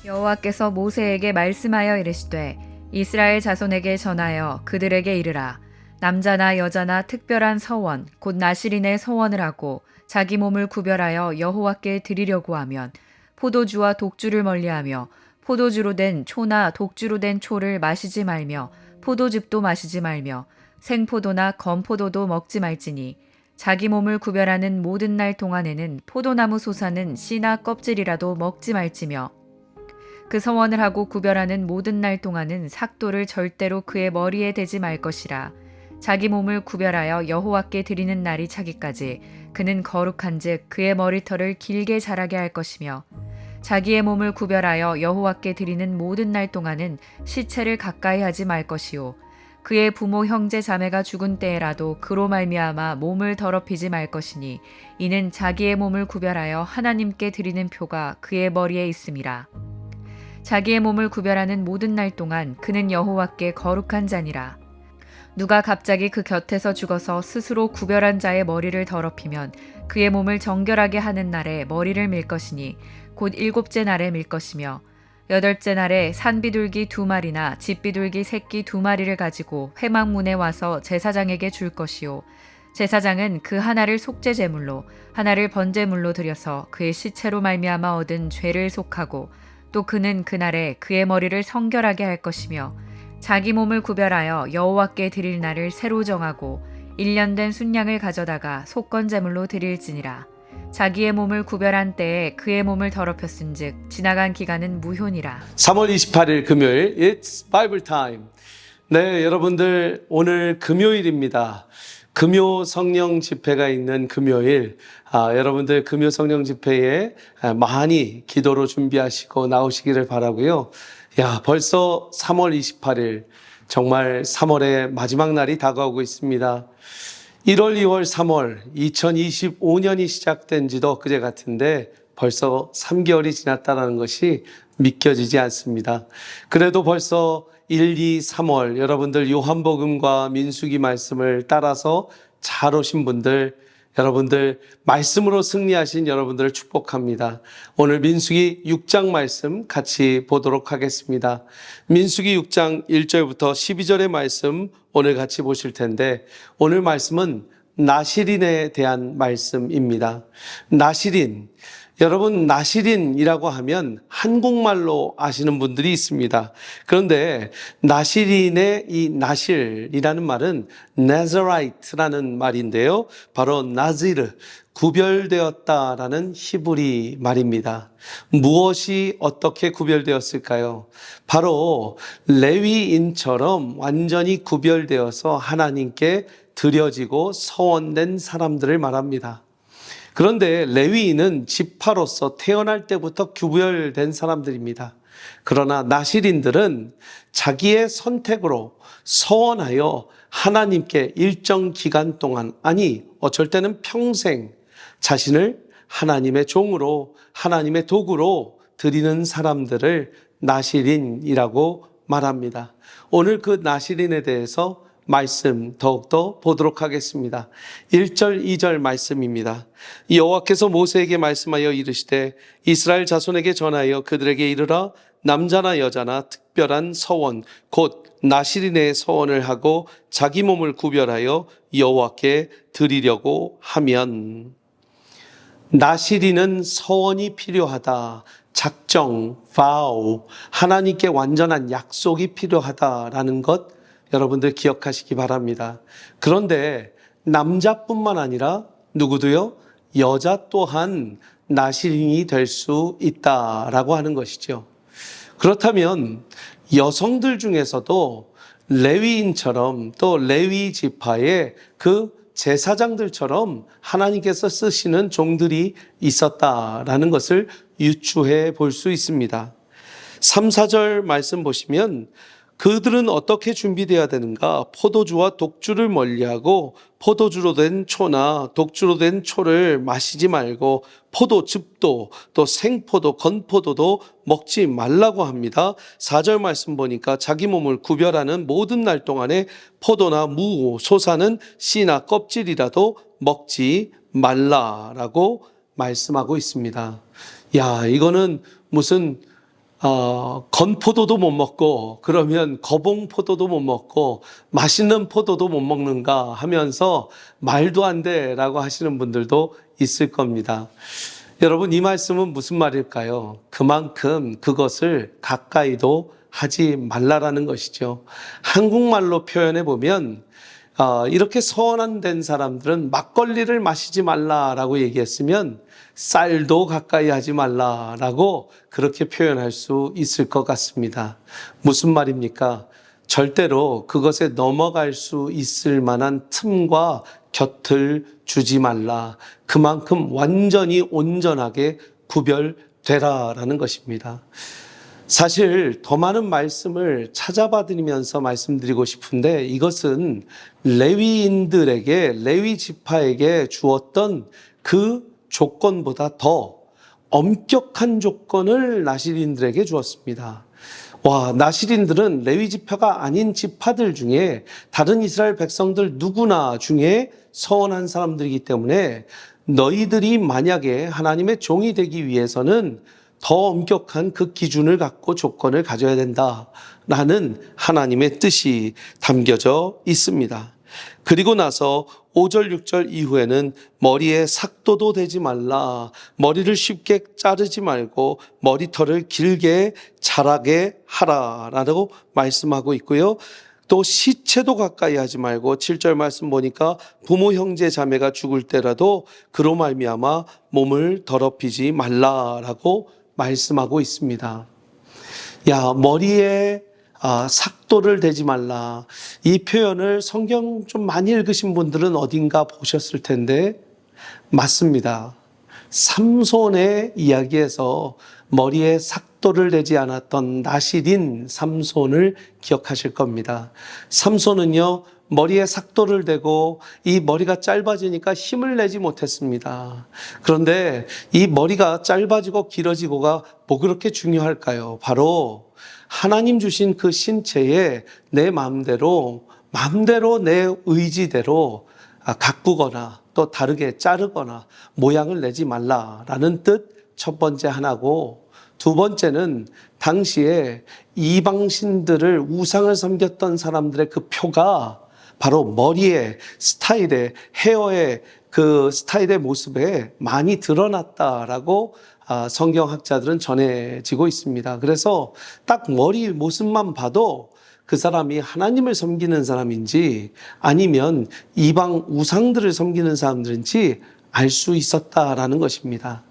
여호와께서 모세에게 말씀하여 이르시되 이스라엘 자손에게 전하여 그들에게 이르라. 남자나 여자나 특별한 서원 곧 나실인의 서원을 하고 자기 몸을 구별하여 여호와께 드리려고 하면 포도주와 독주를 멀리하며 포도주로 된 초나 독주로 된 초를 마시지 말며 포도즙도 마시지 말며 생포도나 건포도도 먹지 말지니 자기 몸을 구별하는 모든 날 동안에는 포도나무 솟아는 씨나 껍질이라도 먹지 말지며 그 서원을 하고 구별하는 모든 날 동안은 삭도를 절대로 그의 머리에 대지 말 것이라. 자기 몸을 구별하여 여호와께 드리는 날이 차기까지 그는 거룩한즉 그의 머리털을 길게 자라게 할 것이며 자기의 몸을 구별하여 여호와께 드리는 모든 날 동안은 시체를 가까이 하지 말 것이요 그의 부모 형제 자매가 죽은 때에라도 그로 말미암아 몸을 더럽히지 말 것이니 이는 자기의 몸을 구별하여 하나님께 드리는 표가 그의 머리에 있음이라. 자기의 몸을 구별하는 모든 날 동안 그는 여호와께 거룩한 자니라. 누가 갑자기 그 곁에서 죽어서 스스로 구별한 자의 머리를 더럽히면 그의 몸을 정결하게 하는 날에 머리를 밀 것이니 곧 일곱째 날에 밀 것이며 여덟째 날에 산비둘기 2마리나 집비둘기 새끼 2마리를 가지고 회막문에 와서 제사장에게 줄 것이요 제사장은 그 하나를 속죄 제물로 하나를 번제물로 드려서 그의 시체로 말미암아 얻은 죄를 속하고 또 그는 그날에 그의 머리를 성결하게 할 것이며 자기 몸을 구별하여 여호와께 드릴 날을 새로 정하고 1년 된 순양을 가져다가 속건제물로 드릴지니라. 자기의 몸을 구별한 때에 그의 몸을 더럽혔은즉 지나간 기간은 무효니라. 3월 28일 금요일 It's Bible Time. 네, 여러분들 오늘 금요일입니다. 금요 성령 집회가 있는 금요일, 여러분들 금요 성령 집회에 많이 기도로 준비하시고 나오시기를 바라고요. 야, 벌써 3월 28일, 정말 3월의 마지막 날이 다가오고 있습니다. 1월, 2월, 3월, 2025년이 시작된 지도 엊그제 같은데 벌써 3개월이 지났다는 것이 믿겨지지 않습니다. 그래도 벌써 1, 2, 3월 여러분들 요한복음과 민수기 말씀을 따라서 잘 오신 분들, 여러분들 말씀으로 승리하신 여러분들을 축복합니다. 오늘 민수기 6장 말씀 같이 보도록 하겠습니다. 민수기 6장 1절부터 12절의 말씀 오늘 같이 보실 텐데 오늘 말씀은 나실인에 대한 말씀입니다. 나실인, 여러분 나실인이라고 하면 한국말로 아시는 분들이 있습니다. 그런데 나실인의 이 나실이라는 말은 나자라이트라는 말인데요. 바로 나지르, 구별되었다라는 히브리 말입니다. 무엇이 어떻게 구별되었을까요? 바로 레위인처럼 완전히 구별되어서 하나님께 드려지고 서원된 사람들을 말합니다. 그런데 레위인은 지파로서 태어날 때부터 구별된 사람들입니다. 그러나 나실인들은 자기의 선택으로 서원하여 하나님께 일정 기간 동안, 아니 어쩔 때는 평생 자신을 하나님의 종으로, 하나님의 도구로 드리는 사람들을 나실인이라고 말합니다. 오늘 그 나실인에 대해서 말씀 더욱더 보도록 하겠습니다. 1절, 2절 말씀입니다. 여호와께서 모세에게 말씀하여 이르시되 이스라엘 자손에게 전하여 그들에게 이르라. 남자나 여자나 특별한 서원 곧 나실인의 서원을 하고 자기 몸을 구별하여 여호와께 드리려고 하면, 나실인은 서원이 필요하다. 작정, vow, 하나님께 완전한 약속이 필요하다라는 것 여러분들 기억하시기 바랍니다. 그런데 남자뿐만 아니라 누구도요? 여자 또한 나실인이 될 수 있다라고 하는 것이죠. 그렇다면 여성들 중에서도 레위인처럼 또 레위 지파의 그 제사장들처럼 하나님께서 쓰시는 종들이 있었다라는 것을 유추해 볼 수 있습니다. 3, 4절 말씀 보시면 그들은 어떻게 준비되어야 되는가? 포도주와 독주를 멀리하고 포도주로 된 초나 독주로 된 초를 마시지 말고 포도즙도 또 생포도, 건포도도 먹지 말라고 합니다. 4절 말씀 보니까 자기 몸을 구별하는 모든 날 동안에 포도나 무, 솟아는 씨나 껍질이라도 먹지 말라라고 말씀하고 있습니다. 야, 이거는 무슨 건포도도 못 먹고 그러면 거봉포도도 못 먹고 맛있는 포도도 못 먹는가 하면서 말도 안 돼라고 하시는 분들도 있을 겁니다. 여러분, 이 말씀은 무슨 말일까요? 그만큼 그것을 가까이도 하지 말라라는 것이죠. 한국말로 표현해 보면 이렇게 서원한 사람들은 막걸리를 마시지 말라라고 얘기했으면 쌀도 가까이 하지 말라라고 그렇게 표현할 수 있을 것 같습니다. 무슨 말입니까? 절대로 그것에 넘어갈 수 있을 만한 틈과 곁을 주지 말라. 그만큼 완전히 온전하게 구별되라라는 것입니다. 사실 더 많은 말씀을 찾아봐드리면서 말씀드리고 싶은데 이것은 레위인들에게, 레위 지파에게 주었던 그 조건보다 더 엄격한 조건을 나실인들에게 주었습니다. 나실인들은 레위 지파가 아닌 지파들 중에 다른 이스라엘 백성들 누구나 중에 서원한 사람들이기 때문에 너희들이 만약에 하나님의 종이 되기 위해서는 더 엄격한 그 기준을 갖고 조건을 가져야 된다라는 하나님의 뜻이 담겨져 있습니다. 그리고 나서 5절, 6절 이후에는 머리에 삭도도 대지 말라. 머리를 쉽게 자르지 말고 머리털을 길게 자라게 하라라고 말씀하고 있고요. 또 시체도 가까이 하지 말고 7절 말씀 보니까 부모 형제 자매가 죽을 때라도 그로 말미암아 몸을 더럽히지 말라라고 말씀하고 있습니다. 머리에 삭도를 대지 말라. 이 표현을 성경 좀 많이 읽으신 분들은 어딘가 보셨을 텐데 맞습니다. 삼손의 이야기에서 머리에 삭도를 대지 않았던 나실인 삼손을 기억하실 겁니다. 삼손은요, 머리에 삭도를 대고 이 머리가 짧아지니까 힘을 내지 못했습니다. 그런데 이 머리가 짧아지고 길어지고가 뭐 그렇게 중요할까요? 바로 하나님 주신 그 신체에 내 마음대로 내 의지대로 가꾸거나 또 다르게 자르거나 모양을 내지 말라라는 뜻 첫 번째 하나고, 두 번째는 당시에 이방신들을 우상을 섬겼던 사람들의 그 표가 바로 머리의 스타일의, 헤어의 그 스타일의 모습에 많이 드러났다라고 성경학자들은 전해지고 있습니다. 그래서 딱 머리 모습만 봐도 그 사람이 하나님을 섬기는 사람인지 아니면 이방 우상들을 섬기는 사람들인지 알 수 있었다라는 것입니다.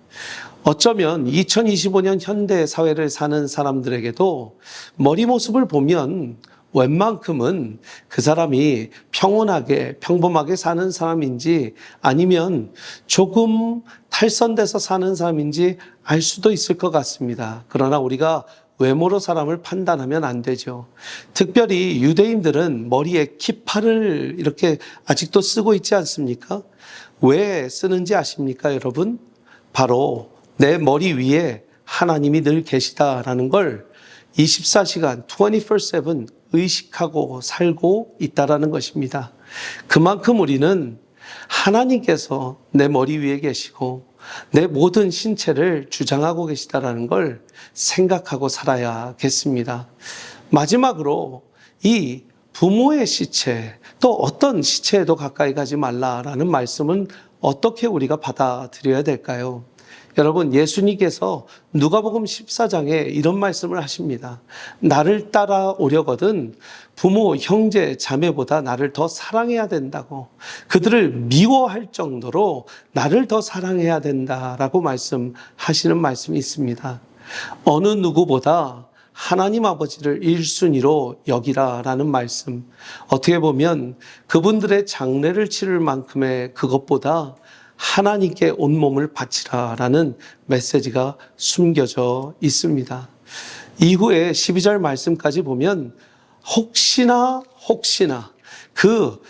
어쩌면 2025년 현대 사회를 사는 사람들에게도 머리 모습을 보면 웬만큼은 그 사람이 평범하게 사는 사람인지 아니면 조금 탈선돼서 사는 사람인지 알 수도 있을 것 같습니다. 그러나 우리가 외모로 사람을 판단하면 안 되죠. 특별히 유대인들은 머리에 키파를 이렇게 아직도 쓰고 있지 않습니까? 왜 쓰는지 아십니까, 여러분? 바로 내 머리 위에 하나님이 늘 계시다라는 걸 24시간 24/7 의식하고 살고 있다라는 것입니다. 그만큼 우리는 하나님께서 내 머리 위에 계시고 내 모든 신체를 주장하고 계시다라는 걸 생각하고 살아야겠습니다. 마지막으로 이 부모의 시체, 또 어떤 시체에도 가까이 가지 말라라는 말씀은 어떻게 우리가 받아들여야 될까요? 여러분, 예수님께서 누가복음 14장에 이런 말씀을 하십니다. 나를 따라오려거든 부모, 형제, 자매보다 나를 더 사랑해야 된다고, 그들을 미워할 정도로 나를 더 사랑해야 된다라고 말씀하시는 말씀이 있습니다. 어느 누구보다 하나님 아버지를 1순위로 여기라라는 말씀, 어떻게 보면 그분들의 장례를 치를 만큼의 그것보다 하나님께 온몸을 바치라라는 메시지가 숨겨져 있습니다. 이후에 12절 말씀까지 보면 혹시나 그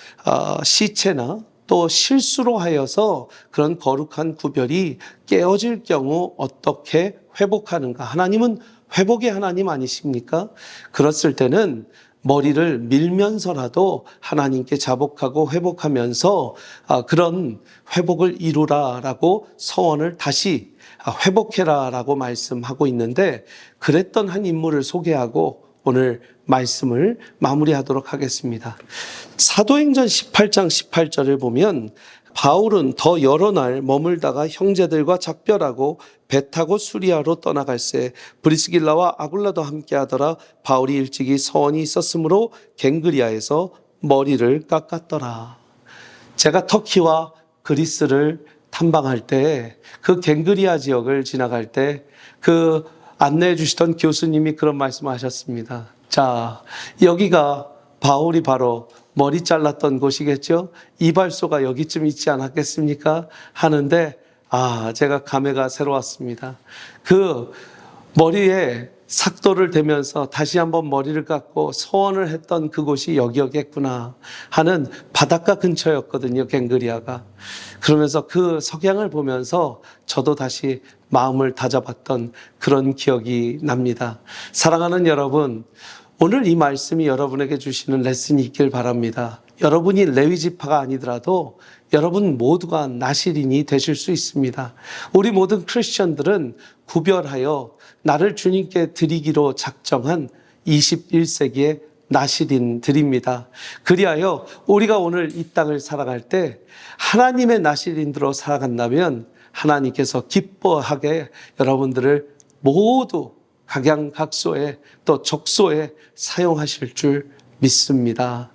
시체나 또 실수로 하여서 그런 거룩한 구별이 깨어질 경우 어떻게 회복하는가. 하나님은 회복의 하나님 아니십니까? 그랬을 때는 머리를 밀면서라도 하나님께 자복하고 회복하면서 그런 회복을 이루라라고 서원을 다시 회복해라라고 말씀하고 있는데 그랬던 한 인물을 소개하고 오늘 말씀을 마무리하도록 하겠습니다. 사도행전 18장 18절을 보면 바울은 더 여러 날 머물다가 형제들과 작별하고 배 타고 수리아로 떠나갈새 브리스길라와 아굴라도 함께하더라. 바울이 일찍이 서원이 있었으므로 갱그리아에서 머리를 깎았더라. 제가 터키와 그리스를 탐방할 때 그 갱그리아 지역을 지나갈 때 그 안내해 주시던 교수님이 그런 말씀하셨습니다. 자, 여기가 바울이 바로 머리 잘랐던 곳이겠죠? 이발소가 여기쯤 있지 않았겠습니까? 하는데 제가 감회가 새로웠습니다. 그 머리에 삭도를 대면서 다시 한번 머리를 깎고 소원을 했던 그곳이 여기였겠구나 하는 바닷가 근처였거든요, 갱그리아가. 그러면서 그 석양을 보면서 저도 다시 마음을 다잡았던 그런 기억이 납니다. 사랑하는 여러분, 오늘 이 말씀이 여러분에게 주시는 레슨이 있길 바랍니다. 여러분이 레위 지파가 아니더라도 여러분 모두가 나실인이 되실 수 있습니다. 우리 모든 크리스천들은 구별하여 나를 주님께 드리기로 작정한 21세기의 나실인들입니다. 그리하여 우리가 오늘 이 땅을 살아갈 때 하나님의 나실인들로 살아간다면 하나님께서 기뻐하게 여러분들을 모두 각양각소에 또 족소에 사용하실 줄 믿습니다.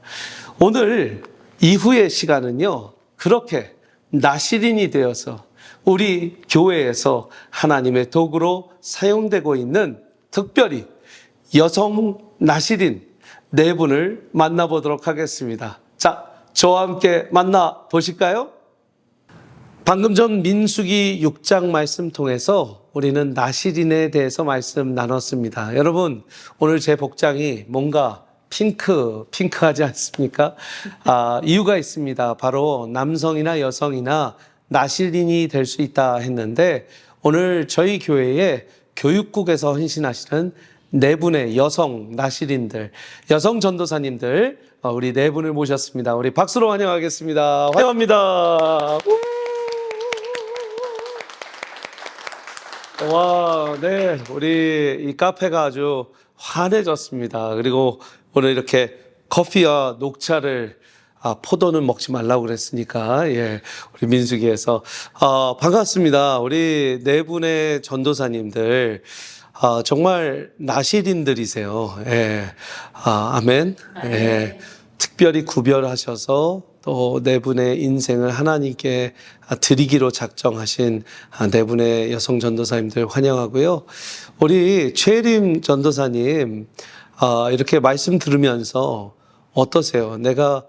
오늘 이후의 시간은요, 그렇게 나실인이 되어서 우리 교회에서 하나님의 도구로 사용되고 있는 특별히 여성 나실인 네 분을 만나보도록 하겠습니다. 자, 저와 함께 만나보실까요? 방금 전 민수기 6장 말씀 통해서 우리는 나실인에 대해서 말씀 나눴습니다. 여러분, 오늘 제 복장이 뭔가 핑크하지 않습니까? 이유가 있습니다. 바로 남성이나 여성이나 나실인이 될 수 있다 했는데 오늘 저희 교회에 교육국에서 헌신하시는 네 분의 여성 나실인들, 여성 전도사님들, 우리 네 분을 모셨습니다. 우리 박수로 환영하겠습니다. 환영합니다. 와, 네. 우리 이 카페가 아주 환해졌습니다. 그리고 오늘 이렇게 커피와 녹차를 포도는 먹지 말라고 그랬으니까, 예, 우리 민수기에서, 반갑습니다. 우리 네 분의 전도사님들, 정말 나실인들이세요. 예, 아멘. 예, 특별히 구별하셔서 또 네 분의 인생을 하나님께 드리기로 작정하신 네 분의 여성 전도사님들 환영하고요. 우리 최림 전도사님, 이렇게 말씀 들으면서 어떠세요? 내가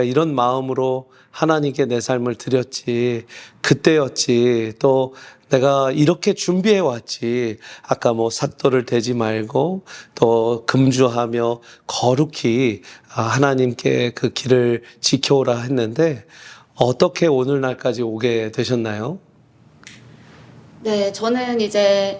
이런 마음으로 하나님께 내 삶을 드렸지, 그때였지, 또 내가 이렇게 준비해 왔지. 아까 삭도를 대지 말고 또 금주하며 거룩히 하나님께 그 길을 지켜오라 했는데 어떻게 오늘날까지 오게 되셨나요? 네, 저는 이제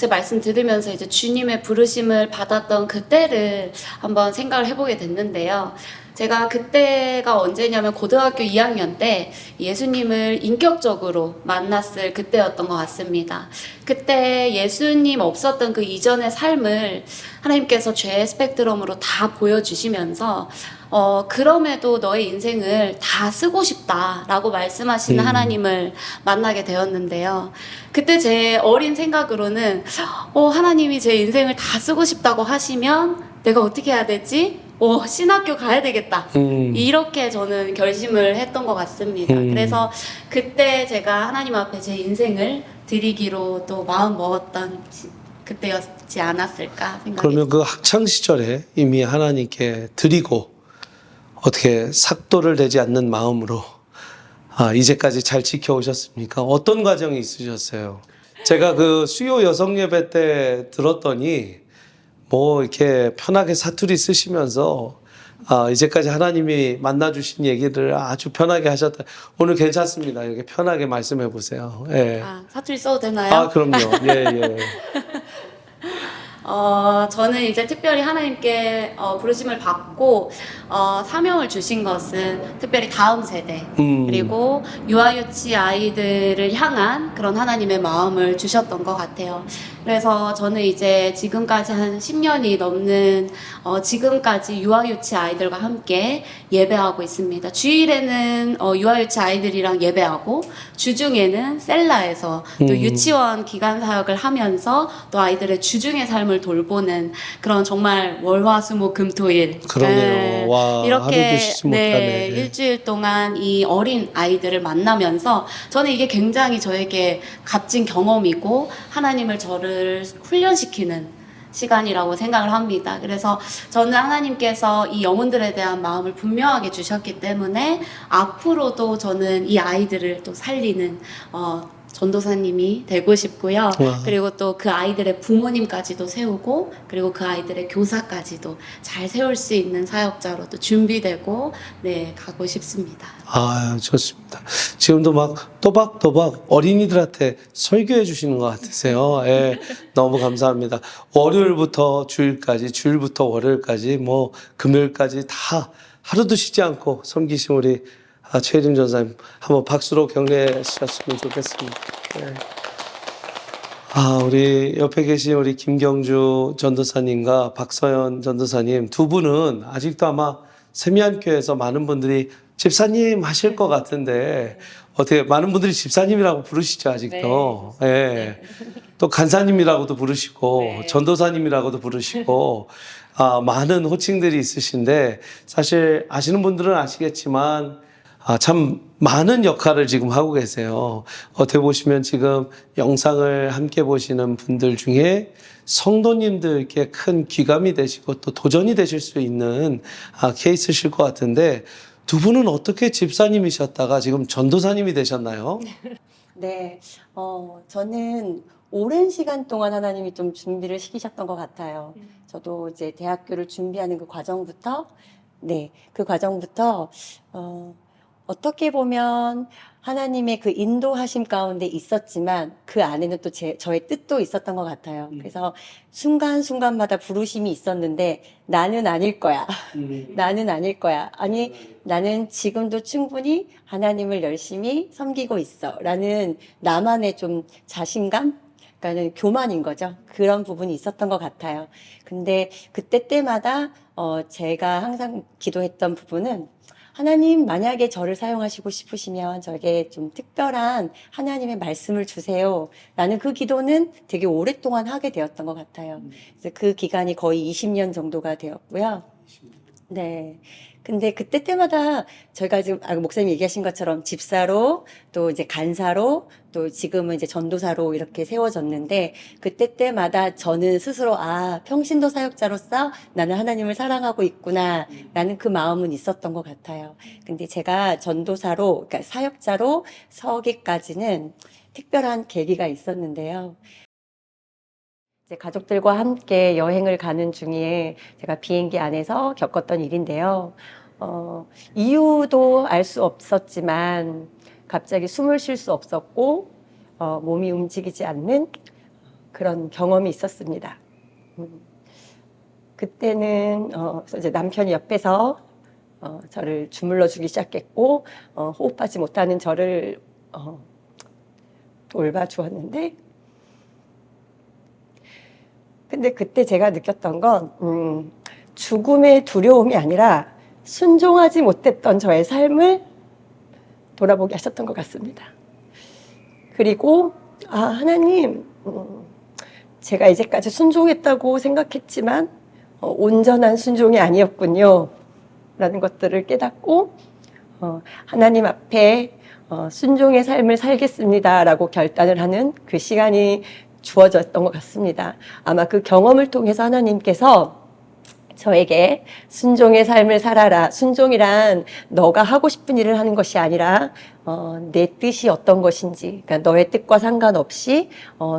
말씀 들으면서 이제 주님의 부르심을 받았던 그때를 한번 생각을 해보게 됐는데요. 제가 그때가 언제냐면 고등학교 2학년 때 예수님을 인격적으로 만났을 그때였던 것 같습니다. 그때 예수님 없었던 그 이전의 삶을 하나님께서 죄의 스펙트럼으로 다 보여주시면서 그럼에도 너의 인생을 다 쓰고 싶다라고 말씀하시는 하나님을 만나게 되었는데요. 그때 제 어린 생각으로는 하나님이 제 인생을 다 쓰고 싶다고 하시면 내가 어떻게 해야 되지? 신학교 가야 되겠다. 이렇게 저는 결심을 했던 것 같습니다. 그래서 그때 제가 하나님 앞에 제 인생을 드리기로 또 마음 먹었던 그때였지 않았을까 생각이 그러면 그 학창 시절에 이미 하나님께 드리고 어떻게 삭도를 대지 않는 마음으로 이제까지 잘 지켜오셨습니까? 어떤 과정이 있으셨어요? 제가 그 수요 여성 예배 때 들었더니 이렇게 편하게 사투리 쓰시면서 이제까지 하나님이 만나주신 얘기를 아주 편하게 하셨다. 오늘 괜찮습니다. 이렇게 편하게 말씀해 보세요. 예. 사투리 써도 되나요? 그럼요. 예, 예. 저는 이제 특별히 하나님께 부르심을 받고 사명을 주신 것은 특별히 다음 세대 그리고 유아유치 아이들을 향한 그런 하나님의 마음을 주셨던 것 같아요. 그래서 저는 이제 지금까지 한 10년이 넘는 지금까지 유아유치 아이들과 함께 예배하고 있습니다. 주일에는 유아유치 아이들이랑 예배하고 주중에는 셀라에서 또 유치원 기간 사역을 하면서 또 아이들의 주중의 삶을 돌보는 그런 정말 월화수목금토일 그러네요. 와, 이렇게 하루도 쉬지 못하네. 일주일 동안 이 어린 아이들을 만나면서 저는 이게 굉장히 저에게 값진 경험이고 하나님을 저를 훈련시키는 시간이라고 생각을 합니다. 그래서 저는 하나님께서 이 영혼들에 대한 마음을 분명하게 주셨기 때문에 앞으로도 저는 이 아이들을 또 살리는 전도사님이 되고 싶고요. 와. 그리고 또 그 아이들의 부모님까지도 세우고 그리고 그 아이들의 교사까지도 잘 세울 수 있는 사역자로 또 준비되고 가고 싶습니다. 아, 좋습니다. 지금도 막 또박또박 어린이들한테 설교해 주시는 것 같으세요. 예, 너무 감사합니다. 월요일부터 주일까지, 주일부터 월요일까지, 뭐 금요일까지 다 하루도 쉬지 않고 섬기신 우리 최혜림 전사님 한번 박수로 격려해 주셨으면 좋겠습니다. 예. 우리 옆에 계신 우리 김경주 전도사님과 박서연 전도사님 두 분은 아직도 아마 세미안교회에서 많은 분들이 집사님 하실 것 같은데 어떻게 많은 분들이 집사님이라고 부르시죠 아직도. 네. 예. 또 간사님이라고도 부르시고 네. 전도사님이라고도 부르시고 많은 호칭들이 있으신데 사실 아시는 분들은 아시겠지만 참 많은 역할을 지금 하고 계세요. 어떻게 보시면 지금 영상을 함께 보시는 분들 중에 성도님들께 큰 귀감이 되시고 또 도전이 되실 수 있는 케이스실 것 같은데 두 분은 어떻게 집사님이셨다가 지금 전도사님이 되셨나요? 네, 저는 오랜 시간 동안 하나님이 좀 준비를 시키셨던 것 같아요. 저도 이제 대학교를 준비하는 그 과정부터, 그 과정부터, 어떻게 보면 하나님의 그 인도하심 가운데 있었지만 그 안에는 또 저의 뜻도 있었던 것 같아요. 그래서 순간순간마다 부르심이 있었는데 나는 아닐 거야. 나는 아닐 거야. 아니, 나는 지금도 충분히 하나님을 열심히 섬기고 있어. 라는 나만의 좀 자신감? 그러니까는 교만인 거죠. 그런 부분이 있었던 것 같아요. 근데 그때 때마다 제가 항상 기도했던 부분은 하나님 만약에 저를 사용하시고 싶으시면 저에게 좀 특별한 하나님의 말씀을 주세요. 라는 그 기도는 되게 오랫동안 하게 되었던 것 같아요. 그래서 그 기간이 거의 20년 정도가 되었고요. 네. 근데 그때 때마다 저희가 지금 목사님 얘기하신 것처럼 집사로 또 이제 간사로 또 지금은 이제 전도사로 이렇게 세워졌는데 그때 때마다 저는 스스로 평신도 사역자로서 나는 하나님을 사랑하고 있구나 라는 그 마음은 있었던 것 같아요. 근데 제가 전도사로 그러니까 사역자로 서기까지는 특별한 계기가 있었는데요. 이제 가족들과 함께 여행을 가는 중에 제가 비행기 안에서 겪었던 일인데요. 이유도 알 수 없었지만 갑자기 숨을 쉴 수 없었고 몸이 움직이지 않는 그런 경험이 있었습니다. 그때는 이제 남편이 옆에서 저를 주물러 주기 시작했고 호흡하지 못하는 저를 돌봐주었는데 근데 그때 제가 느꼈던 건 죽음의 두려움이 아니라 순종하지 못했던 저의 삶을 돌아보게 하셨던 것 같습니다. 그리고 하나님 제가 이제까지 순종했다고 생각했지만 온전한 순종이 아니었군요 라는 것들을 깨닫고 하나님 앞에 순종의 삶을 살겠습니다 라고 결단을 하는 그 시간이 주어졌던 것 같습니다. 아마 그 경험을 통해서 하나님께서 저에게 순종의 삶을 살아라. 순종이란 너가 하고 싶은 일을 하는 것이 아니라 내 뜻이 어떤 것인지, 그러니까 너의 뜻과 상관없이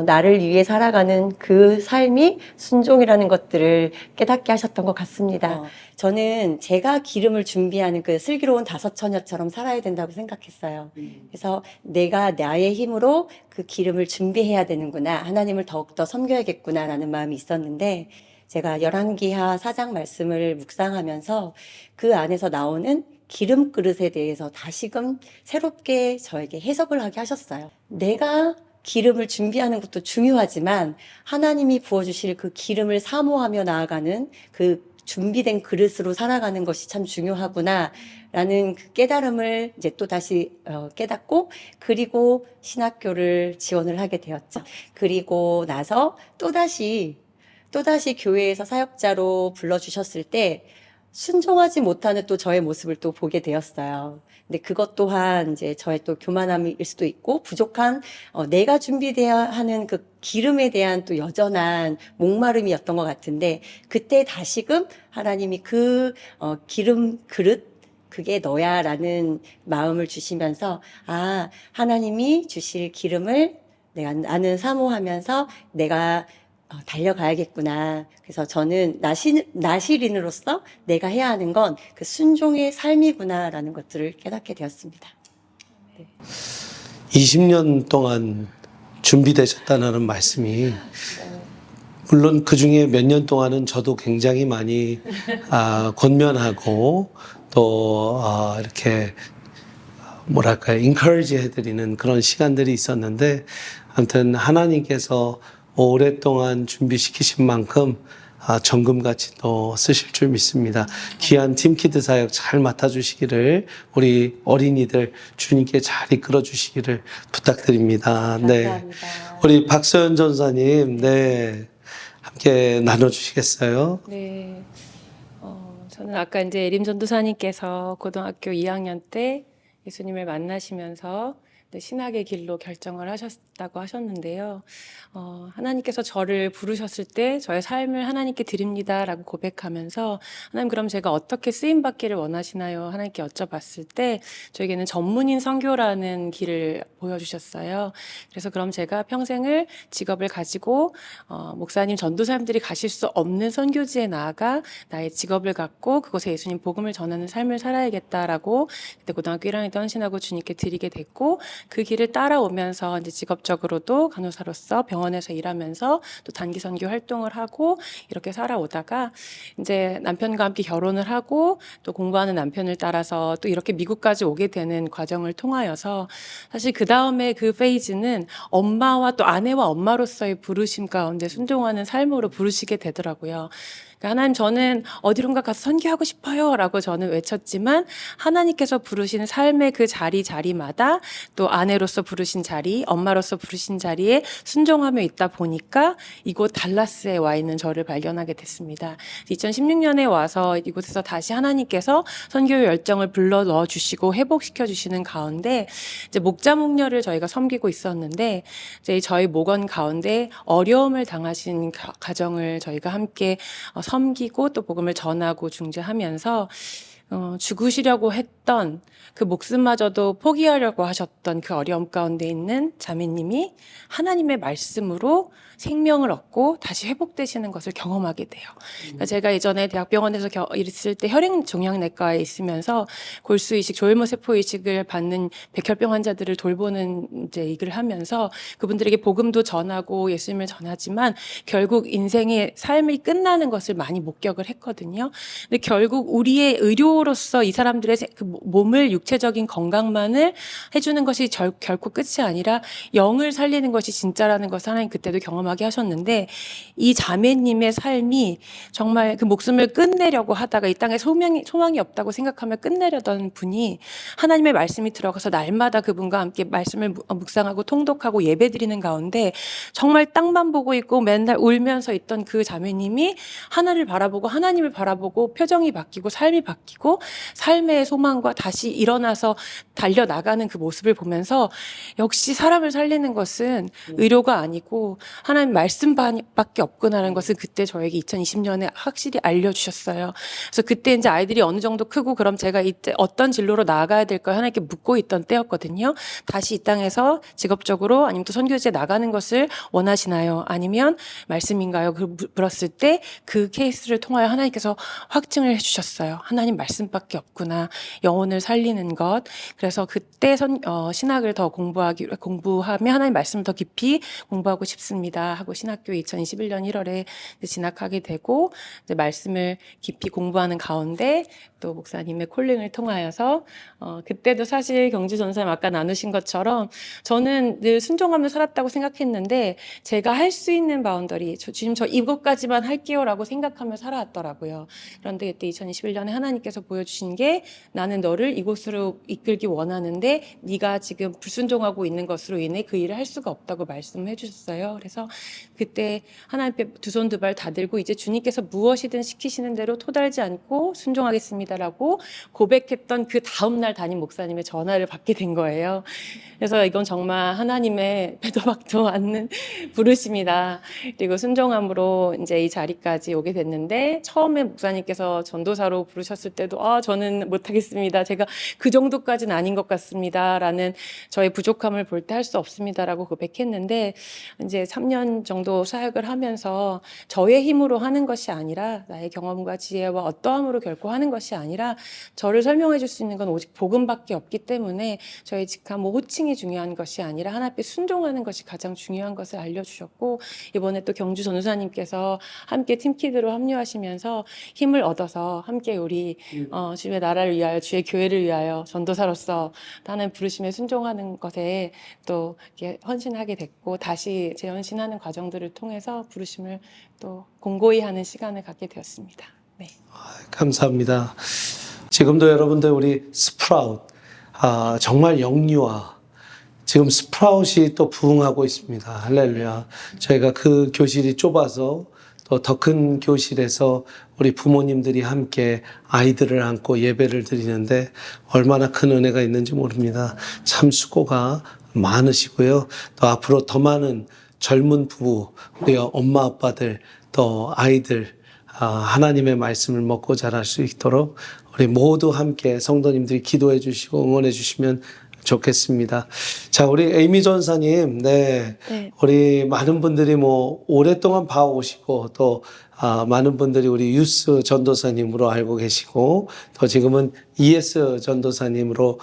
나를 위해 살아가는 그 삶이 순종이라는 것들을 깨닫게 하셨던 것 같습니다. 저는 제가 기름을 준비하는 그 슬기로운 다섯 처녀처럼 살아야 된다고 생각했어요. 그래서 내가 나의 힘으로 그 기름을 준비해야 되는구나. 하나님을 더욱더 섬겨야겠구나라는 마음이 있었는데 제가 열왕기하 4장 말씀을 묵상하면서 그 안에서 나오는 기름 그릇에 대해서 다시금 새롭게 저에게 해석을 하게 하셨어요. 내가 기름을 준비하는 것도 중요하지만 하나님이 부어주실 그 기름을 사모하며 나아가는 그 준비된 그릇으로 살아가는 것이 참 중요하구나 라는 그 깨달음을 이제 또 다시 깨닫고 그리고 신학교를 지원을 하게 되었죠. 그리고 나서 또다시 교회에서 사역자로 불러주셨을 때 순종하지 못하는 또 저의 모습을 또 보게 되었어요. 근데 그것 또한 이제 저의 또 교만함일 수도 있고 부족한 내가 준비되어야 하는 그 기름에 대한 또 여전한 목마름이었던 것 같은데 그때 다시금 하나님이 그 기름 그릇 그게 너야라는 마음을 주시면서 하나님이 주실 기름을 나는 사모하면서 내가 달려가야겠구나. 그래서 저는 나시린으로서 내가 해야 하는 건 그 순종의 삶이구나라는 것들을 깨닫게 되었습니다. 20년 동안 준비되셨다는 말씀이 물론 그 중에 몇 년 동안은 저도 굉장히 많이 권면하고 또 이렇게 뭐랄까요 encourage 해드리는 그런 시간들이 있었는데 아무튼 하나님께서 오랫동안 준비시키신 만큼 정금같이 또 쓰실 줄 믿습니다. 귀한 팀키드 사역 잘 맡아주시기를 우리 어린이들 주님께 잘 이끌어 주시기를 부탁드립니다. 감사합니다. 네, 우리 박서연 전사님, 네, 함께 나눠주시겠어요? 네. 저는 아까 이제 에림 전도사님께서 고등학교 2학년 때 예수님을 만나시면서 신학의 길로 결정을 하셨다고 하셨는데요. 하나님께서 저를 부르셨을 때 저의 삶을 하나님께 드립니다라고 고백하면서 하나님 그럼 제가 어떻게 쓰임받기를 원하시나요? 하나님께 여쭤봤을 때 저에게는 전문인 선교라는 길을 보여주셨어요. 그래서 그럼 제가 평생을 직업을 가지고 목사님, 전도사님들이 가실 수 없는 선교지에 나아가 나의 직업을 갖고 그곳에 예수님 복음을 전하는 삶을 살아야겠다라고 그때 고등학교 1학년 때 헌신하고 주님께 드리게 됐고 그 길을 따라오면서 이제 직업적으로도 간호사로서 병원에서 일하면서 또 단기 선교 활동을 하고 이렇게 살아오다가 이제 남편과 함께 결혼을 하고 또 공부하는 남편을 따라서 또 이렇게 미국까지 오게 되는 과정을 통하여서 사실 그 다음에 그 페이지는 엄마와 또 아내와 엄마로서의 부르심 가운데 순종하는 삶으로 부르시게 되더라고요. 그러니까 하나님 저는 어디론가 가서 선교하고 싶어요 라고 저는 외쳤지만 하나님께서 부르신 삶의 그 자리마다 또 아내로서 부르신 자리, 엄마로서 부르신 자리에 순종하며 있다 보니까 이곳 달라스에 와 있는 저를 발견하게 됐습니다. 2016년에 와서 이곳에서 다시 하나님께서 선교의 열정을 불러 넣어 주시고 회복시켜 주시는 가운데 이제 목자 목녀를 저희가 섬기고 있었는데 이제 저희 목원 가운데 어려움을 당하신 가정을 저희가 함께 섬기고 또 복음을 전하고 중재하면서 죽으시려고 했던 그 목숨마저도 포기하려고 하셨던 그 어려움 가운데 있는 자매님이 하나님의 말씀으로 생명을 얻고 다시 회복되시는 것을 경험하게 돼요. 그러니까 제가 예전에 대학병원에서 있을 때 혈행종양내과에 있으면서 골수이식, 조혈모세포이식을 받는 백혈병 환자들을 돌보는 이제 일을 하면서 그분들에게 복음도 전하고 예수님을 전하지만 결국 인생의 삶이 끝나는 것을 많이 목격을 했거든요. 근데 결국 우리의 의료로서 이 사람들의 그 몸을 육체적인 건강만을 해주는 것이 결코 끝이 아니라 영을 살리는 것이 진짜라는 것을 하나님 그때도 경험하게 하셨는데 이 자매님의 삶이 정말 그 목숨을 끝내려고 하다가 이 땅에 소망이 없다고 생각하며 끝내려던 분이 하나님의 말씀이 들어가서 날마다 그분과 함께 말씀을 묵상하고 통독하고 예배드리는 가운데 정말 땅만 보고 있고 맨날 울면서 있던 그 자매님이 하나님을 바라보고 표정이 바뀌고 삶이 바뀌고 삶의 소망으로 순종함과 다시 일어나서 달려나가는 그 모습을 보면서 역시 사람을 살리는 것은 의료가 아니고 하나님 말씀밖에 없구나라는 것을 그때 저에게 2020년에 확실히 알려주셨어요. 그래서 그때 이제 아이들이 어느 정도 크고 그럼 제가 이때 어떤 진로로 나아가야 될까 하나님께 묻고 있던 때였거든요. 다시 이 땅에서 직업적으로 아니면 또 선교지에 나가는 것을 원하시나요? 아니면 말씀인가요? 그 물었을 때 그 케이스를 통하여 하나님께서 확증을 해주셨어요. 하나님 말씀밖에 없구나. 영혼을 살리는 것. 그래서 그때 신학을 더 공부하며 하나님 말씀을 더 깊이 공부하고 싶습니다. 하고 신학교 2021년 1월에 진학하게 되고 이제 말씀을 깊이 공부하는 가운데 또 목사님의 콜링을 통하여서 그때도 사실 경주 전사님 아까 나누신 것처럼 저는 늘 순종하며 살았다고 생각했는데 제가 할 수 있는 바운더리 주님 저 이것까지만 할게요라고 생각하며 살아왔더라고요. 그런데 그때 2021년에 하나님께서 보여주신 게 나는 너를 이곳으로 이끌기 원하는데 네가 지금 불순종하고 있는 것으로 인해 그 일을 할 수가 없다고 말씀해 주셨어요. 그래서 그때 하나님께 두 손 두 발 다 들고 이제 주님께서 무엇이든 시키시는 대로 토달지 않고 순종하겠습니다라고 고백했던 그 다음날 담임 목사님의 전화를 받게 된 거예요. 그래서 이건 정말 하나님의 배도 박도 않는 부르심이다. 그리고 순종함으로 이제 이 자리까지 오게 됐는데 처음에 목사님께서 전도사로 부르셨을 때도 저는 못하겠습니다. 제가 그 정도까지는 아닌 것 같습니다라는 저의 부족함을 볼 때 할 수 없습니다라고 고백했는데 이제 3년 정도 사역을 하면서 저의 힘으로 하는 것이 아니라 나의 경험과 지혜와 어떠함으로 결코 하는 것이 아니라 저를 설명해 줄 수 있는 건 오직 복음밖에 없기 때문에 저의 직함 호칭이 중요한 것이 아니라 하나님 앞에 순종하는 것이 가장 중요한 것을 알려주셨고 이번에 또 경주 전도사님께서 함께 팀키드로 합류하시면서 힘을 얻어서 함께 우리 주의 나라를 위하여 주의 교회를 위하여 전도사로서 하나님 부르심에 순종하는 것에 또 이렇게 헌신하게 됐고 다시 재헌신하는 과정들을 통해서 부르심을 또 공고히 하는 시간을 갖게 되었습니다. 네. 감사합니다. 지금도 여러분들 우리 스프라웃 정말 영유아 지금 스프라웃이 또 부흥하고 있습니다. 할렐루야. 저희가 그 교실이 좁아서 또 더 큰 교실에서 우리 부모님들이 함께 아이들을 안고 예배를 드리는데 얼마나 큰 은혜가 있는지 모릅니다. 참 수고가 많으시고요. 또 앞으로 더 많은 젊은 부부, 우리 엄마 아빠들, 또 아이들 하나님의 말씀을 먹고 자랄 수 있도록 우리 모두 함께 성도님들이 기도해 주시고 응원해 주시면 좋겠습니다. 자, 우리 에이미 전사님, 네. 우리 많은 분들이 오랫동안 봐오시고 또 많은 분들이 우리 유스 전도사님으로 알고 계시고 또 지금은 ES 전도사님으로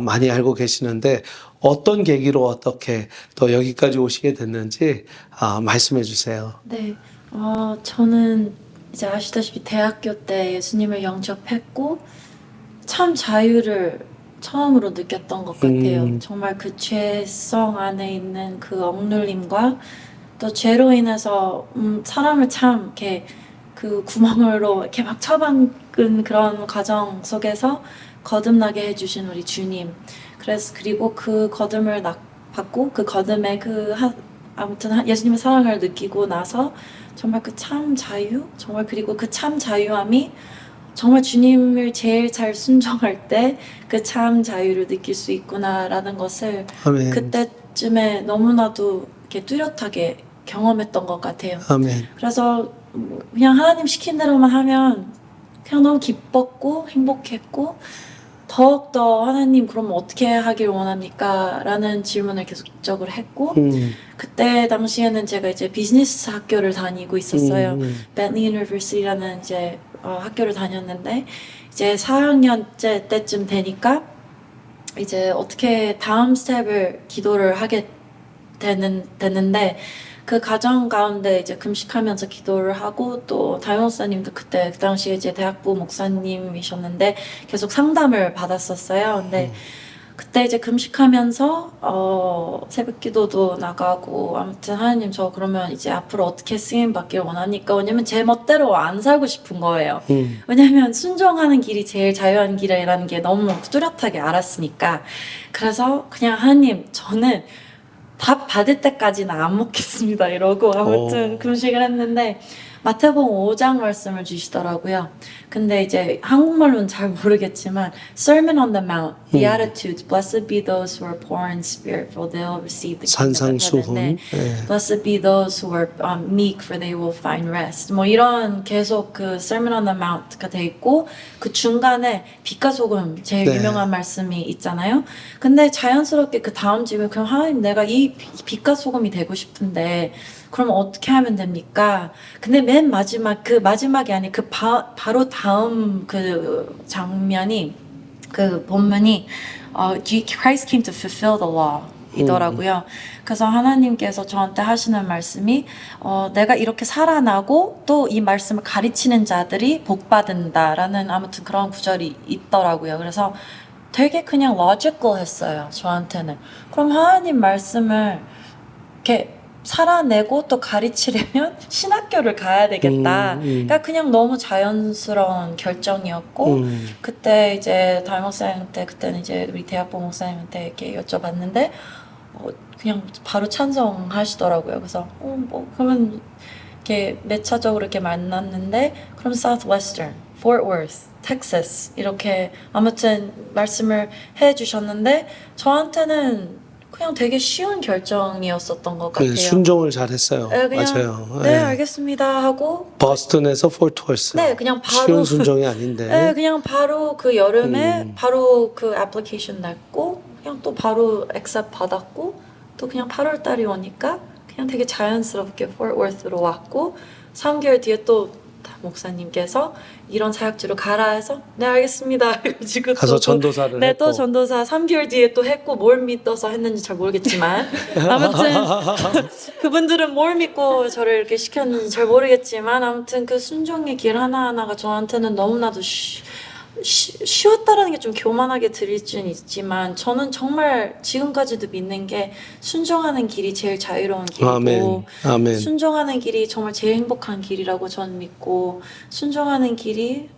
많이 알고 계시는데 어떤 계기로 어떻게 또 여기까지 오시게 됐는지 말씀해 주세요. 네, 저는 이제 아시다시피 대학교 때 예수님을 영접했고 참 자유를 처음으로 느꼈던 것 같아요. 정말 그 죄성 안에 있는 그 억눌림과 또 죄로 인해서 사람을 참 이렇게 그 구멍으로 이렇게 막 처박은 그런 과정 속에서 거듭나게 해주신 우리 주님. 그리고 그 거듭을 받고 그 거듭의 아무튼 예수님의 사랑을 느끼고 나서 정말 그 참 자유, 정말 그리고 그 참 자유함이 정말 주님을 제일 잘 순종할 때 그 참 자유를 느낄 수 있구나라는 것을 아멘. 그때쯤에 너무나도 이렇게 뚜렷하게 경험했던 것 같아요. 아멘. 그래서 그냥 하나님 시킨 대로만 하면 그냥 너무 기뻤고 행복했고 더욱더 하나님 그럼 어떻게 하길 원합니까? 라는 질문을 계속적으로 했고 그때 당시에는 제가 이제 비즈니스 학교를 다니고 있었어요. 벤tley University라는 이제 학교를 다녔는데 이제 4학년째 때쯤 되니까 이제 어떻게 다음 스텝을 기도를 하게 됐는데 그 과정 가운데 이제 금식하면서 기도를 하고 또 담임 목사님도 그때 그 당시에 이제 대학부 목사님이셨는데 계속 상담을 받았었어요. 근데 그때 이제 금식하면서 새벽 기도도 나가고 아무튼 하나님 저 그러면 이제 앞으로 어떻게 쓰임 받길 원하니까 왜냐면 제 멋대로 안 살고 싶은 거예요. 왜냐면 순종하는 길이 제일 자유한 길이라는 게 너무 뚜렷하게 알았으니까 그래서 그냥 하나님 저는 답 받을 때까지는 안 먹겠습니다 이러고 아무튼 금식을 했는데 마태복음 5장 말씀을 주시더라고요. 근데 이제 한국말로는 잘 모르겠지만 Sermon on the Mount, Beatitudes, Blessed be those who are poor in spirit, for they will receive the kingdom of heaven. 산상수훈. 네. 예. Blessed be those who are meek, for they will find rest. 뭐 이런 계속 그 Sermon on the Mount가 돼 있고 그 중간에 빛과 소금 제일 네. 유명한 말씀이 있잖아요. 근데 자연스럽게 그 다음 집에 그럼 하나님 내가 이 빛과 소금이 되고 싶은데 그럼 어떻게 하면 됩니까? 근데 맨 마지막 그 마지막이 아니 그 바로 다음 그 장면이 그 본문이 Christ came to fulfill the law 이더라고요. 그래서 하나님께서 저한테 하시는 말씀이 내가 이렇게 살아나고 또 이 말씀을 가르치는 자들이 복 받는다라는 아무튼 그런 구절이 있더라고요. 그래서 되게 그냥 logical했어요. 저한테는. 그럼 하나님 말씀을 이렇게 살아내고 또 가르치려면 신학교를 가야 되겠다. 그러니까 그냥 너무 자연스러운 결정이었고 그때 이제 담임 목사님한테 그때는 이제 우리 대학부 목사님한테 이렇게 여쭤봤는데 그냥 바로 찬성하시더라고요. 그래서 뭐 그러면 이렇게 매차적으로 이렇게 만났는데 그럼 Southwestern, Fort Worth, Texas 이렇게 아무튼 말씀을 해주셨는데 저한테는 그냥 되게 쉬운 결정이었었던 것 같아요. 순종을 잘했어요. 네, 그냥, 맞아요. 네, 예. 알겠습니다 하고 버스턴에서 포트워스. 네, 그냥 바로 쉬운 순종이 아닌데. 네, 그냥 바로 그 여름에 바로 그 애플리케이션 냈고 그냥 또 바로 accept 받았고 또 그냥 8월 달이 오니까 그냥 되게 자연스럽게 Fort Worth로 왔고 3개월 뒤에 또 목사님께서 이런 사역지로 가라 해서 네 알겠습니다. 지금 가서 전도사를 네, 했고. 또 전도사 3개월 뒤에 또 했고 뭘 믿어서 했는지 잘 모르겠지만 아무튼 그분들은 뭘 믿고 저를 이렇게 시켰는지 잘 모르겠지만 아무튼 그 순종의 길 하나하나가 저한테는 너무나도 쉬웠다라는 게 좀 교만하게 들릴 수는 있지만 저는 정말 지금까지도 믿는 게 순종하는 길이 제일 자유로운 길이고 아멘. 아멘. 순종하는 길이 정말 제일 행복한 길이라고 저는 믿고 순종하는 길이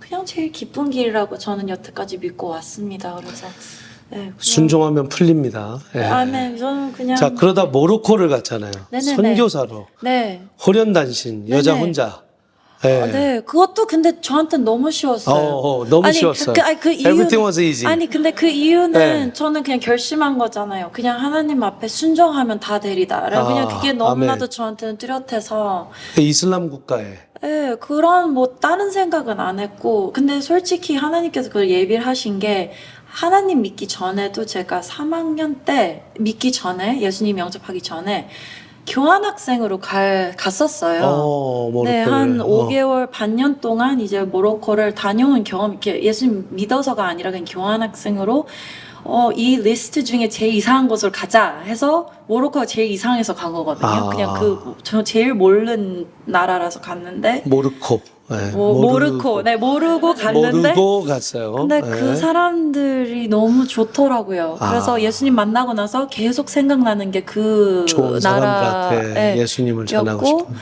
그냥 제일 기쁜 길이라고 저는 여태까지 믿고 왔습니다. 그래서 네, 그냥- 순종하면 풀립니다. 예. 아멘. 저는 그냥 자, 그러다 모로코를 갔잖아요. 네네네. 선교사로. 네. 호련단신, 여자 네네. 혼자. 예. 네, 그것도 근데 저한테 너무 쉬웠어요. 너무 아니, 쉬웠어요. 그 이유 Everything was easy. 아니 근데 그 이유는 네. 저는 그냥 결심한 거잖아요. 그냥 하나님 앞에 순종하면 다 되리다. 그냥 그게 너무나도 아멘. 저한테는 뚜렷해서 이슬람 국가에. 네, 그런 뭐 다른 생각은 안 했고 근데 솔직히 하나님께서 그걸 예비를 하신 게 하나님 믿기 전에도 제가 3학년 때 믿기 전에 예수님 영접하기 전에 교환학생으로 갔었어요. 모로코를. 네, 한 5개월, 반년 동안 이제 모로코를 다녀온 경험, 이렇게 예수님 믿어서가 아니라 그냥 교환학생으로 이 리스트 중에 제일 이상한 곳으로 가자 해서 모로코가 제일 이상해서 간 거거든요. 그냥 저 제일 모르는 나라라서 갔는데 모르코. 네, 모르고 갔는데 모르고 갔어요. 근데 네. 그 사람들이 너무 좋더라고요. 그래서 예수님 만나고 나서 계속 생각나는 게 그 좋은 사람들한테 예수님을 전하고 였고, 싶은.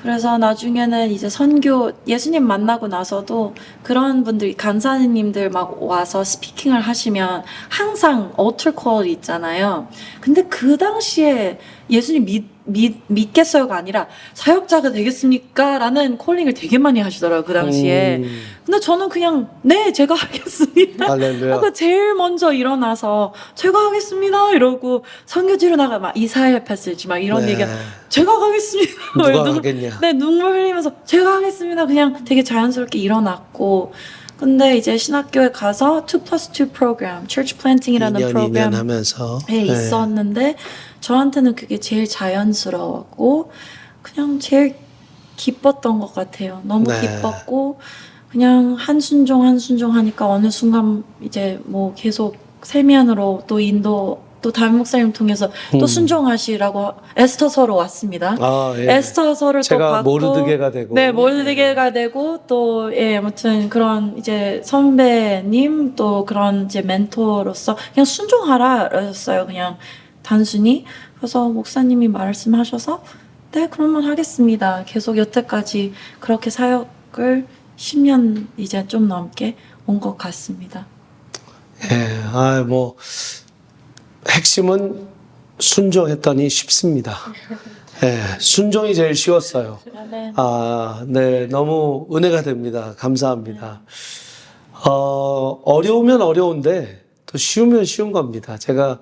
그래서 나중에는 이제 선교 예수님 만나고 나서도 그런 분들이 간사님들 막 와서 스피킹을 하시면 항상 altar call 있잖아요. 근데 그 당시에 예수님 믿겠어요가 아니라 사역자가 되겠습니까? 라는 콜링을 되게 많이 하시더라고요. 그 당시에. 근데 저는 그냥 네 제가 하겠습니다 할렐루야. 하고 제일 먼저 일어나서 제가 하겠습니다 이러고 선교지로 나가 막 이사야 패스지 막 이런 네. 얘기가 제가 가겠습니다. 누가 하겠냐. 네, 눈물 흘리면서 제가 하겠습니다. 그냥 되게 자연스럽게 일어났고. 근데 이제 신학교에 가서 2+2 프로그램, Church Planting이라는 2년 프로그램 하면서. 에 있었는데 저한테는 그게 제일 자연스러웠고 그냥 제일 기뻤던 것 같아요. 너무 네. 기뻤고 그냥 한순종 하니까 어느 순간 이제 뭐 계속 세미안으로 또 인도 또 담임 목사님 통해서 또 순종하시라고 에스터서로 왔습니다. 예. 에스터서를 또 제가 받고 모르드게가 되고. 네, 모르드게가 되고 또 아무튼 그런 이제 선배님 또 그런 이제 멘토로서 그냥 순종하라였어요. 그냥 단순히. 그래서 목사님이 말씀하셔서 네, 그러면 하겠습니다. 계속 여태까지 그렇게 사역을 10년 이제 좀 넘게 온 것 같습니다. 핵심은 순종했더니 쉽습니다. 예, 순종이 제일 쉬웠어요. 아멘. 네, 너무 은혜가 됩니다. 감사합니다. 어려우면 어려운데 또 쉬우면 쉬운 겁니다. 제가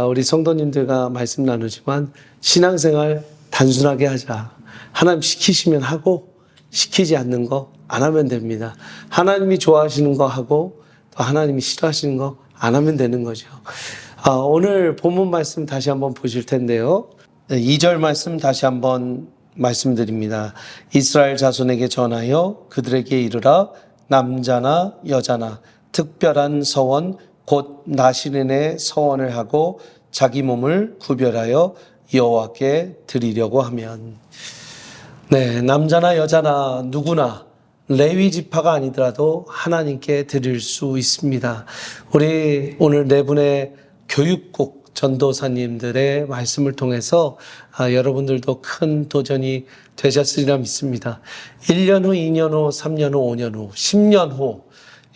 우리 성도님들과 말씀 나누지만 신앙생활 단순하게 하자. 하나님 시키시면 하고 시키지 않는 거 안 하면 됩니다. 하나님이 좋아하시는 거 하고 또 하나님이 싫어하시는 거 안 하면 되는 거죠. 오늘 본문 말씀 다시 한번 보실 텐데요. 2절 말씀 다시 한번 말씀드립니다. 이스라엘 자손에게 전하여 그들에게 이르라. 남자나 여자나 특별한 서원 곧 나시린의 서원을 하고 자기 몸을 구별하여 여호와께 드리려고 하면, 네, 남자나 여자나 누구나 레위 지파가 아니더라도 하나님께 드릴 수 있습니다. 우리 오늘 네 분의 교육국 전도사님들의 말씀을 통해서 여러분들도 큰 도전이 되셨으리라 믿습니다. 1년 후, 2년 후, 3년 후, 5년 후, 10년 후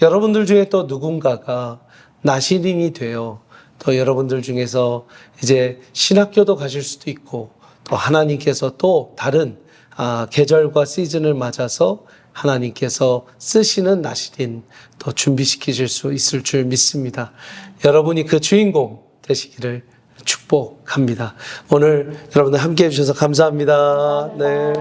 여러분들 중에 또 누군가가 나시린이 되어 또 여러분들 중에서 이제 신학교도 가실 수도 있고 또 하나님께서 또 다른 계절과 시즌을 맞아서 하나님께서 쓰시는 나시린 또 준비시키실 수 있을 줄 믿습니다. 여러분이 그 주인공 되시기를 축복합니다. 오늘 여러분들 함께 해주셔서 감사합니다. 네.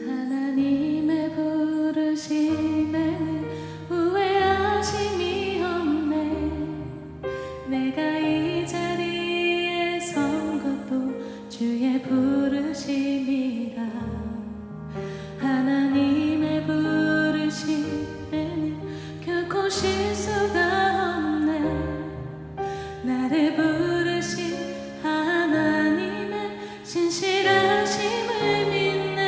하나님의 부르심에는 후회하심이 없네. 내가 이 자리에 선 것도 주의 부르심이라. 하나님의 부르심에는 결코 실수가 없네. 나를 부르신 하나님의 신실하심을 믿네.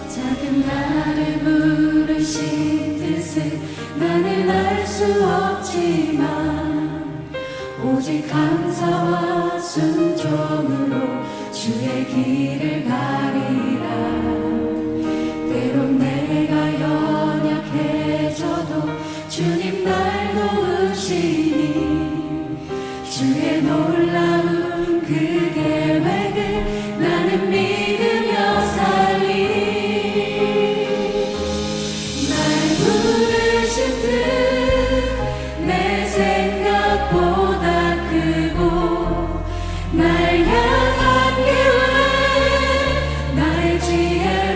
작은 나를 부르신 뜻을 나는 알 수 없지만 오직 감사와 순종으로 주의 길을 가리라. 때론 내가 연약해져도 주님 날 도우시니 주의 놀라운 그 계획을 나는 믿으며 살리. 날 부르신 뜻 내 생각보다 크고 날 향한 계획 나의 지혜로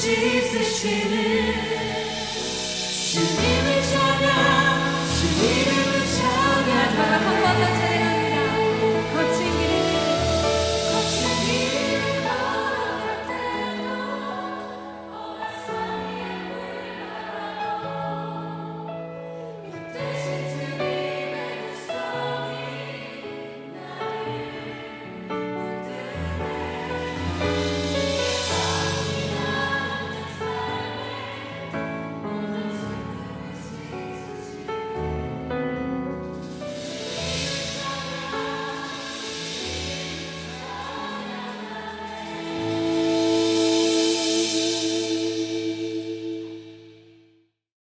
씻으시는